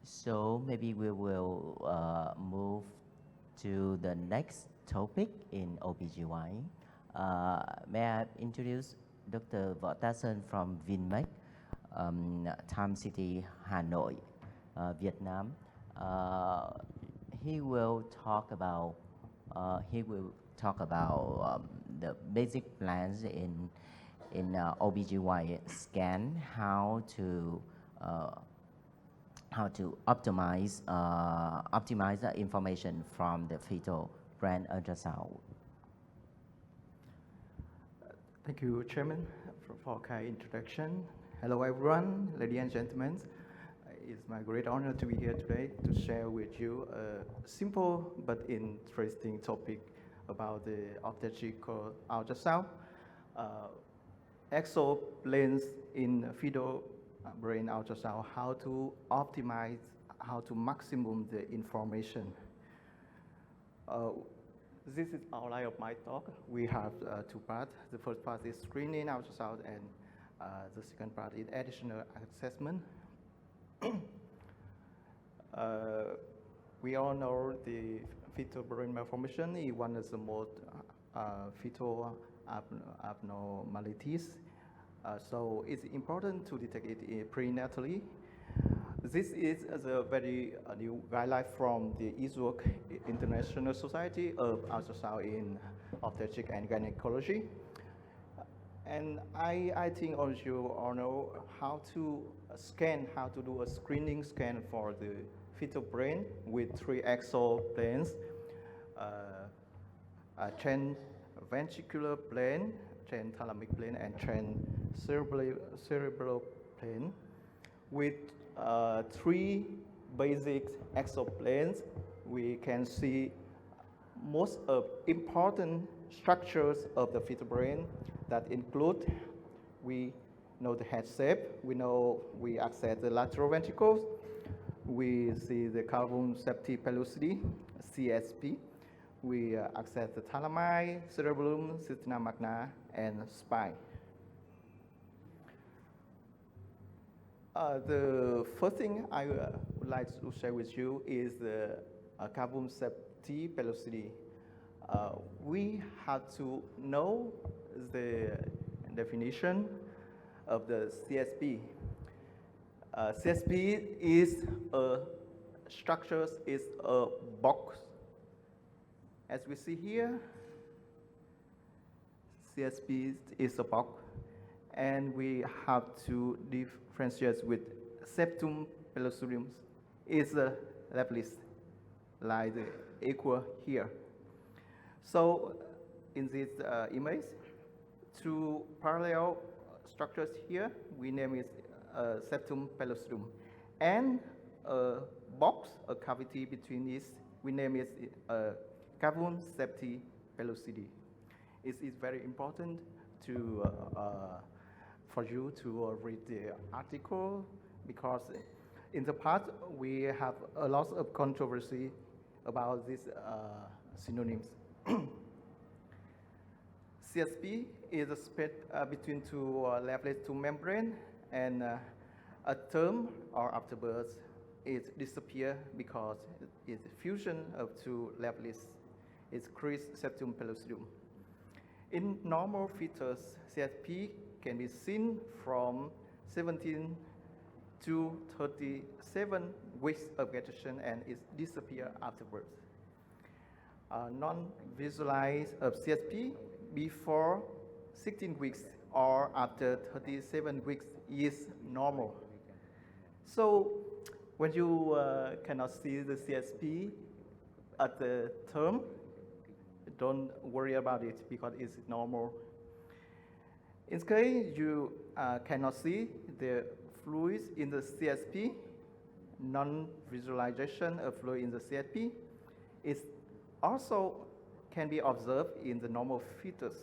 So maybe we will move to the next topic in OBGYN. May I introduce Dr. Võ Tá Sơn from Vinmec, Time City, Hà Nội, Vietnam. He will talk about the basic plans in OBGYN scan, how to optimize the information from the fetal brain ultrasound. Thank you, Chairman, for kind introduction. Hello, everyone, ladies and gentlemen. It's my great honor to be here today to share with you a simple but interesting topic about the obstetrical ultrasound. Exoplanes in fetal brain ultrasound, how to optimize, how to maximum the information. This is outline of my talk. We have two parts. The first part is screening ultrasound, and the second part is additional assessment. We all know the fetal brain malformation is one of the most fetal abnormalities. So it's important to detect it prenatally. This is a very new guideline from the ISWOC, International Society of Ultrasound in Obstetrics and Gynecology. And I think all you all know how to scan, how to do a screening scan for the fetal brain with 3 exoplanes, a transventricular plane, transthalamic plane, and transcerebral plane. With 3 basic exoplanes, we can see most of important structures of the fetal brain that include, we know the head shape, we access the lateral ventricles, we see the cavum septi pellucidi, CSP, we access the thalami, cerebellum, cisterna magna, and spine. The first thing I would like to share with you is the cavum septi pellucidi. We have to know the definition of the CSP. CSP is a structure, is a box. As we see here, CSP is a box, and we have to differentiate with septum pellucidum. Is a leftist, like the equal here. So in this image, 2 parallel structures here, we name it septum pellucidum, and a box, a cavity between this, we name it cavum septi pellucidi. It is very important to for you to read the article, because in the past we have a lot of controversy about these synonyms. CSP is a space between 2 leaflets, 2 membrane, and a term or afterwards it disappears because it's fusion of 2 leaflets. It creates septum pellucidum. In normal fetus, CSP can be seen from 17 to 37 weeks of gestation, and it disappears afterwards. Non-visualized of CSP before 16 weeks or after 37 weeks is normal. So when you cannot see the CSP at the term, don't worry about it because it's normal. In case you cannot see the fluids in the CSP, non-visualization of fluid in the CSP is also can be observed in the normal fetus.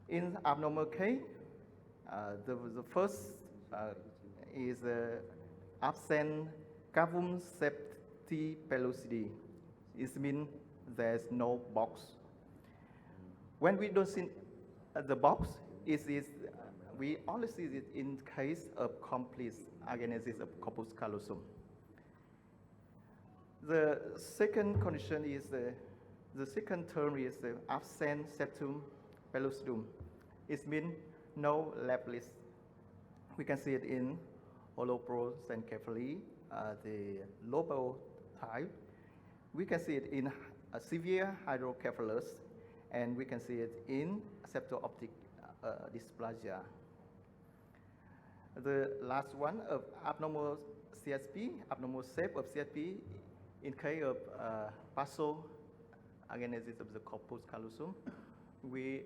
In abnormal case, the first is absent cavum septi pellucidi. It means there's no box. When we don't see the box, it is we only see it in case of complete agenesis of corpus callosum. The second condition is the second term is the absent septum pellucidum. It means no lepless. We can see it in holoprosencephaly, the lobar type. We can see it in severe hydrocephalus, and we can see it in septo-optic dysplasia. The last one of abnormal CSP, abnormal shape of CSP, in case of partial agenesis of the corpus callosum, we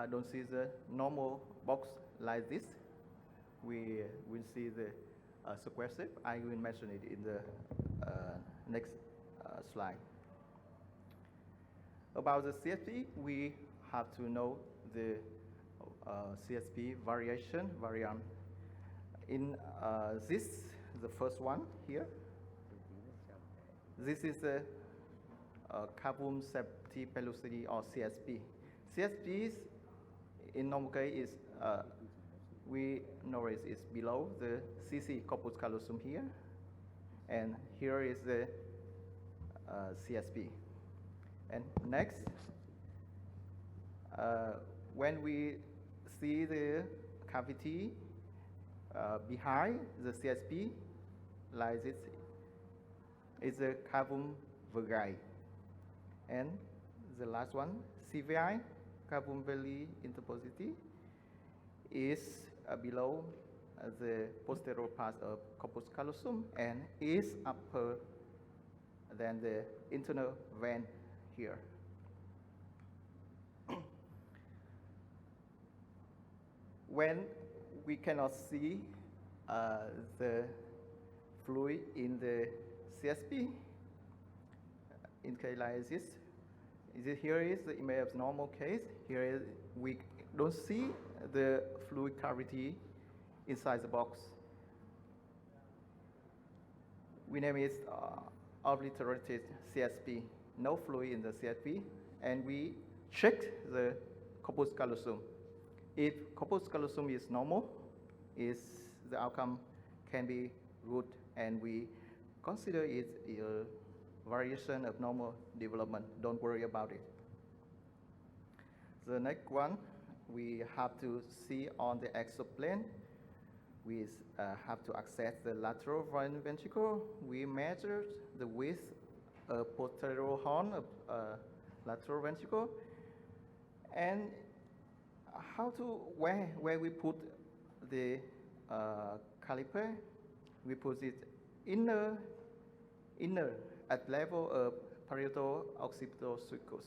don't see the normal box like this. We will see the square shape. I will mention it in the next slide. About the CSP, we have to know the CSP variant. In the first one here, this is the cavum septi pellucidi or CSP. CSP in normal case is we know it is below the CC corpus callosum here, and here is the CSP. And next, when we see the cavity behind the CSP, like this, is the cavum vagi. And the last one, CVI, cavum belli interpositi, is below the posterior part of corpus callosum and is upper than the internal vein here. When we cannot see the fluid in the CSP, in case like this, here is the image of normal case. Here is, we don't see the fluid cavity inside the box. We name it obliterated CSP, no fluid in the CSP, and we check the corpus callosum. If corpus callosum is normal, the outcome can be good, and we consider it a variation of normal development. Don't worry about it. The next one, we have to see on the exoplane. We have to access the lateral ventricle. We measure the width of posterior horn of lateral ventricle, and where we put the caliper. We put it inner at level of parietal occipital sulcus.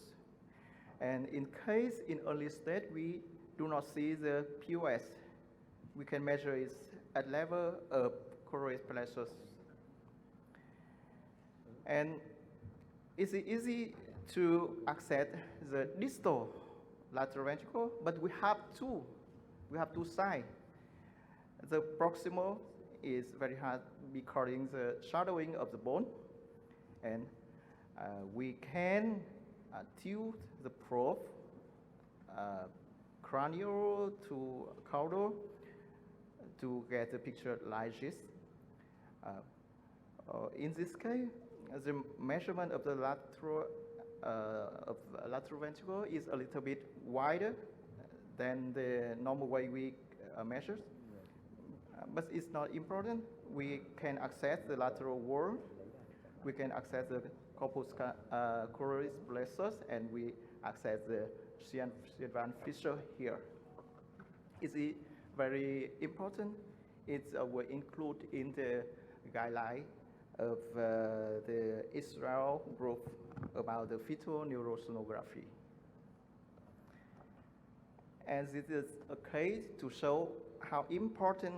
And in case in early stage we do not see the POS, we can measure it at level of choroid plexus. And it's easy to access the distal lateral ventricle, but we have two sides. The proximal is very hard because the shadowing of the bone, and we can tilt the probe cranial to caudal to get a picture like this. In this case, the measurement of the lateral ventricle is a little bit wider than the normal way we measure. But it's not important. We can access the lateral wall. We can access the corpus choroid plexus, and we access the Sylvan fissure here. It's very important. It will include in the guideline of the Israel group about the fetal neurosonography. And this is a case to show how important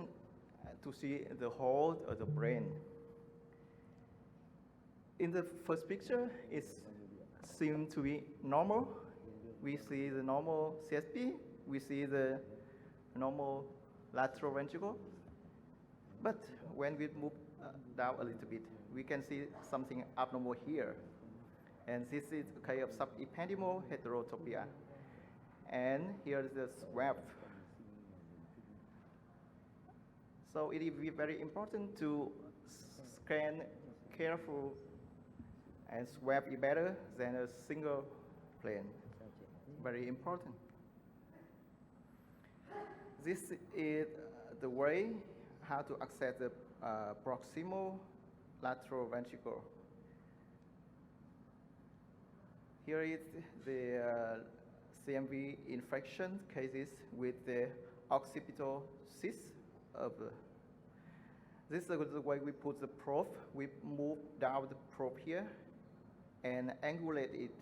to see the whole of the brain. In the first picture, it seems to be normal. We see the normal CSP, we see the normal lateral ventricle. But when we move down a little bit, we can see something abnormal here. And this is a case of subependymal heterotopia. And here is the swab. So it is very important to scan careful and swab it better than a single plane. Very important. This is the way how to access the proximal lateral ventricle. Here is the CMV infection cases with the occipital cyst of the. This is the way we put the probe. We move down the probe here and angulate it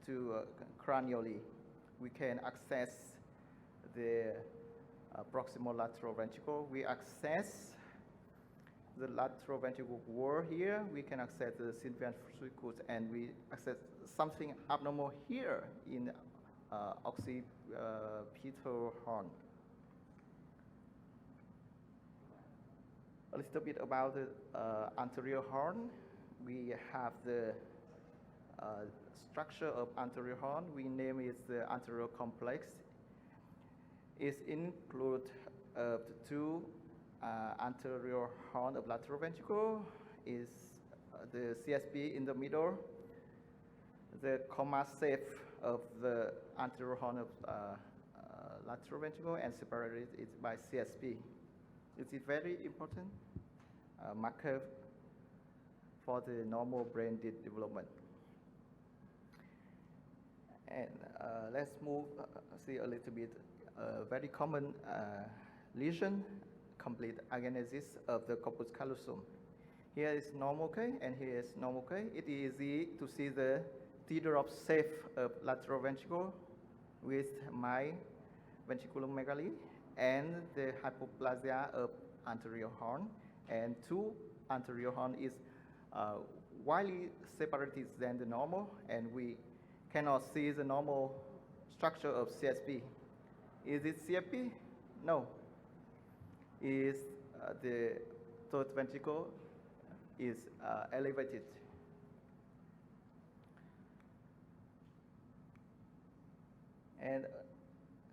to cranially. We can access the proximal lateral ventricle. We access the lateral ventricle wall here. We can access the ventricles, and we access something abnormal here in occipital horn. A little bit about the anterior horn. We have the structure of anterior horn. We name it the anterior complex. It includes the two anterior horn of lateral ventricle. Is the CSP in the middle. The comma shape of the anterior horn of lateral ventricle, and separated it by CSP. It is very important marker for the normal brain development. And let's move, see a little bit, very common lesion, complete agenesis of the corpus callosum. Here is normal K, and here is normal K. It is easy to see the teardrop shape of lateral ventricle with my ventriculomegaly and the hypoplasia of anterior horn, and two anterior horn is widely separated than the normal, and we cannot see the normal structure of CSP. Is it CFP? No. Is the third ventricle is elevated. And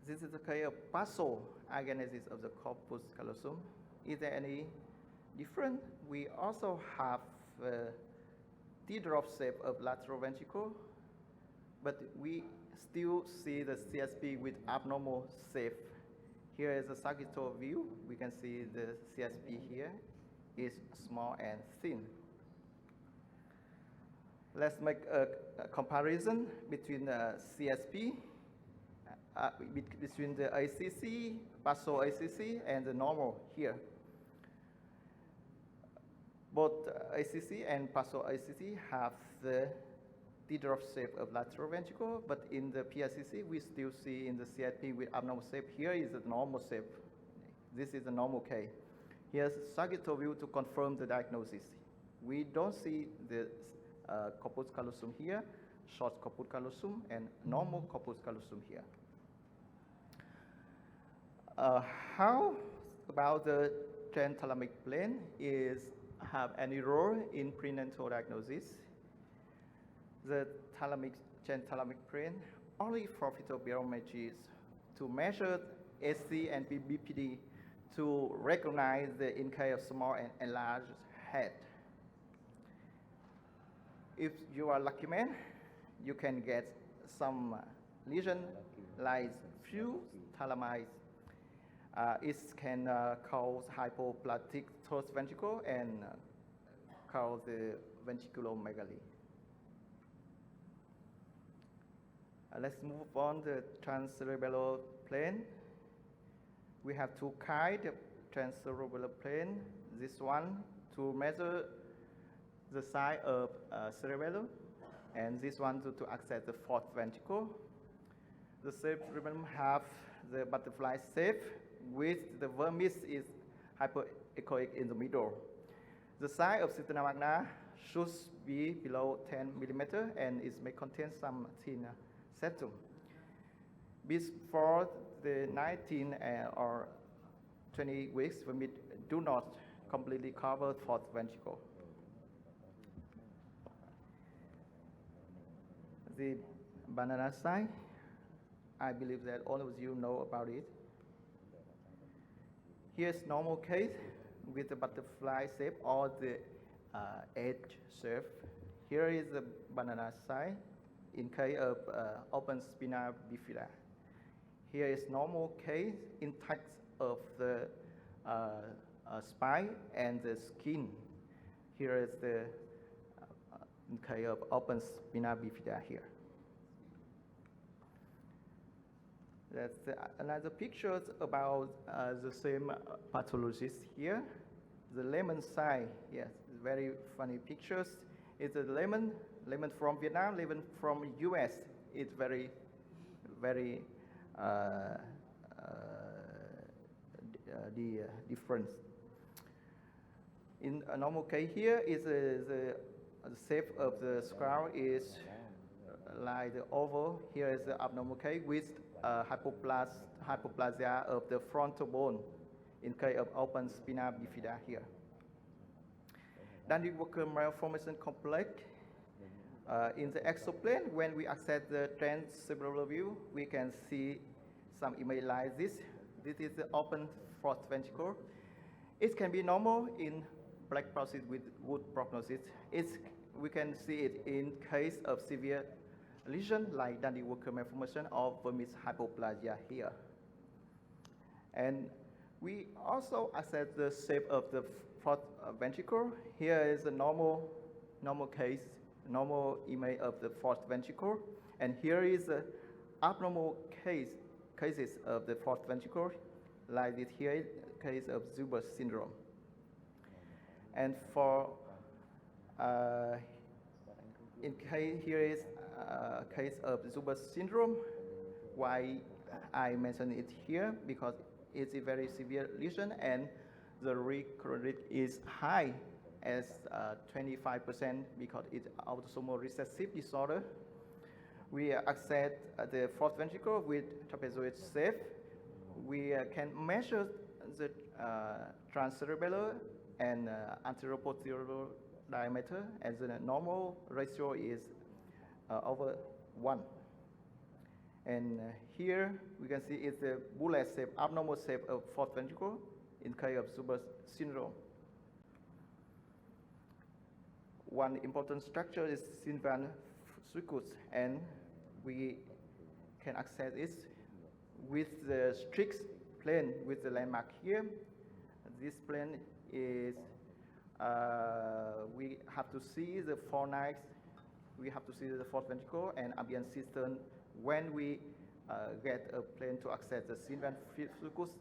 this is the case of partial agenesis of the corpus callosum. Is there any different? We also have teardrop shape of lateral ventricle, but we still see the CSP with abnormal shape. Here is a sagittal view. We can see the CSP here is small and thin. Let's make a comparison between CSP, between the ACC, partial ACC, and the normal here. Both ACC and partial ACC have the teardrop shape of lateral ventricle, but in the PICC, we still see in the CSP with abnormal shape. Here is the normal shape. This is the normal K. Here's sagittal view to confirm the diagnosis. We don't see the corpus callosum here, short corpus callosum, and normal corpus callosum here. How about the genthalamic plane have any role in prenatal diagnosis? The genthalamic plane only for fetal barometry to measure SC and BPD to recognize the in case of small and enlarged head. If you are lucky man, you can get some lesion like few thalami. It can cause hypoplastic third ventricle and cause the ventriculomegaly. Let's move on the transcerebellar plane. We have two kinds of transcerebellar plane. This one to measure the size of cerebellum, and this one to access the fourth ventricle. The cerebellum have the butterfly shape with the vermis is hypoechoic in the middle. The size of cisterna magna should be below 10 millimeter, and it may contain some thin septum. Before the 19 or 20 weeks, vermis do not completely cover fourth ventricle. The banana sign, I believe that all of you know about it. Here's normal case with the butterfly shape or the edge shape. Here is the banana side in case of open spina bifida. Here is normal case intact of the spine and the skin. Here is the in case of open spina bifida here. That's another picture about the same pathologist here. The lemon side, yes, very funny pictures. It's a lemon from Vietnam, lemon from US. It's very different. In a normal case here is the shape of the skull is like the oval. Here is the abnormal case with hypoplasia of the frontal bone in case of open spina bifida here. Dandy-Walker malformation complex. In the exoplane, when we access the transcerebral view, we can see some image like this. This is the open fourth ventricle. It can be normal in black palsy with good prognosis. We can see it in case of severe lesion like Dandy-Walker malformation or vermis hypoplasia here. And we also assess the shape of the fourth ventricle. Here is a normal case, normal image of the fourth ventricle. And here is the abnormal cases of the fourth ventricle, like this here, case of Zuber syndrome. And for here is a case of Zuber syndrome. Why I mention it here? Because it's a very severe lesion and the recurrence rate is high as 25% because it's autosomal recessive disorder. We access the fourth ventricle with trapezoid shape. We can measure the transcerebellar and anteroposterior diameter, and the normal ratio is over 1. And here we can see it's a bullet shape, abnormal shape of fourth ventricle in case of Zuber syndrome. One important structure is Sylvan sulcus, and we can access it with the strict plane with the landmark here. This plane is, we have to see the fornix, we have to see the fourth ventricle and ambient system when we get a plane to access the Sylvan sulcus,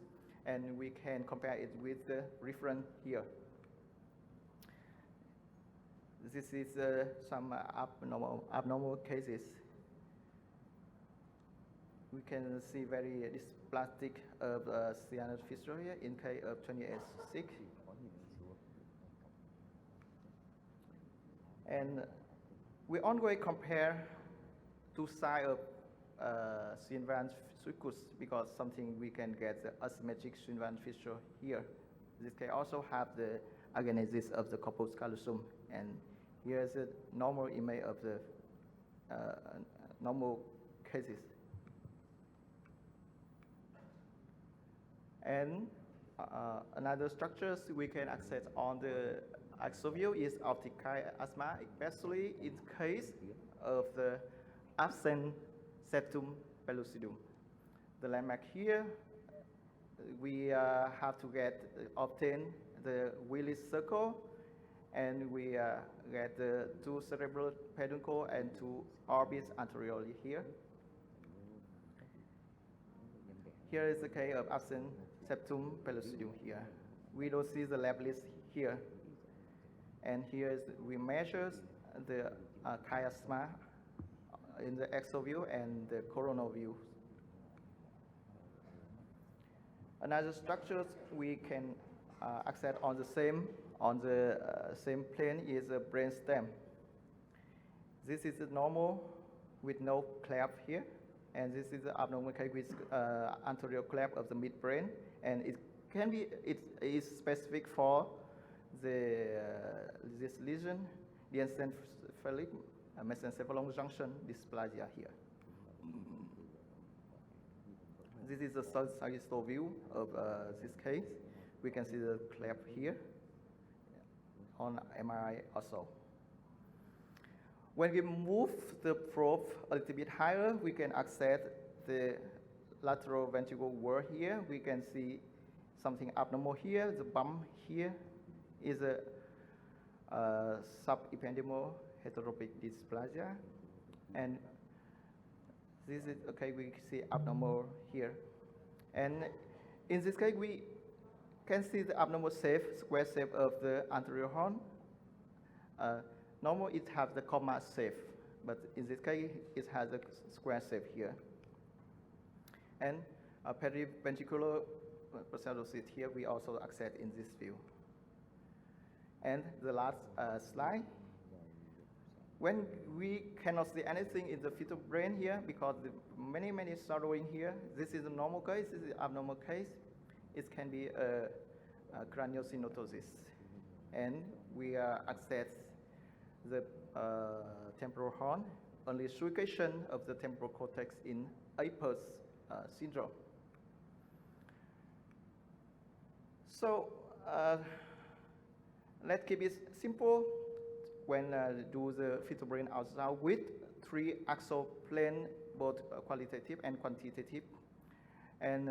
and we can compare it with the reference here. This is some abnormal cases. We can see very dysplastic of cyanide fistula here in case of 28-6. And we always compare two sides of Sylvan sulcus because something we can get the asymmetric Sylvan fistula here. This can also have the agenesis of the corpus callosum, and here is a normal image of the normal cases. And another structures we can access on the axial view is optic chiasma, especially in case of the absent septum pellucidum. The landmark here, we have to obtain the Willis circle, and we get the two cerebral peduncle and two orbits anteriorly here. Here is the case of absent septum pellucidum here. We don't see the labellus here. And here is we measure the chiasma in the axial view and the coronal view. Another structures we can access on the same plane is a brainstem. This is a normal with no cleft here, and this is the abnormal case with anterior cleft of the midbrain, and it is specific for this lesion, the encephalic mesencephalon junction dysplasia here. This is the sagittal view of this case. We can see the cleft here on MRI also. When we move the probe a little bit higher, we can access the lateral ventricle wall here. We can see something abnormal here. The bump here is a subependymal heterotropic dysplasia. And this is, okay, we see abnormal here. And in this case, we can see the abnormal shape, square shape of the anterior horn. Normally it has the comma shape, but in this case, it has a square shape here. And periventricular processus here, we also access in this view. And the last slide. When we cannot see anything in the fetal brain here, because the many shadowing here, this is a normal case, this is an abnormal case. It can be a craniosynostosis. And we access the temporal horn, only suggestion of the temporal cortex in Apers syndrome. So let's keep it simple. When do the fetal brain ultrasound with 3 axial plane, both qualitative and quantitative. And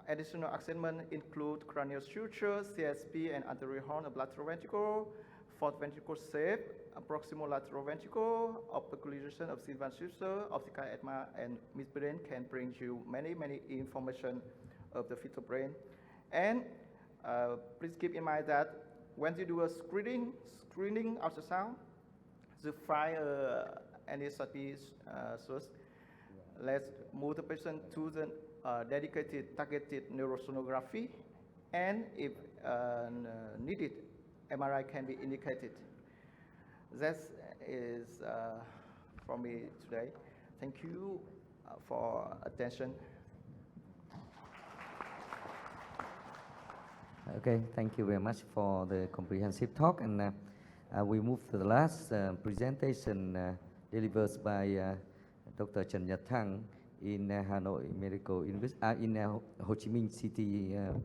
additional assessment include cranial suture, CSP, and anterior horn of lateral ventricle, fourth ventricle shape, proximal lateral ventricle, operculation of Sylvan suture, optical edema, and midbrain can bring you many information of the fetal brain. And please keep in mind that when you do a screening ultrasound, to find any such source, let's move the patient to the dedicated targeted neurosonography, and if needed, MRI can be indicated. That is from me today. Thank you for attention. Okay, thank you very much for the comprehensive talk, and we move to the last presentation delivered by Dr. Trần Nhật Thăng in Hanoi Medical University, in Ho Chi Minh City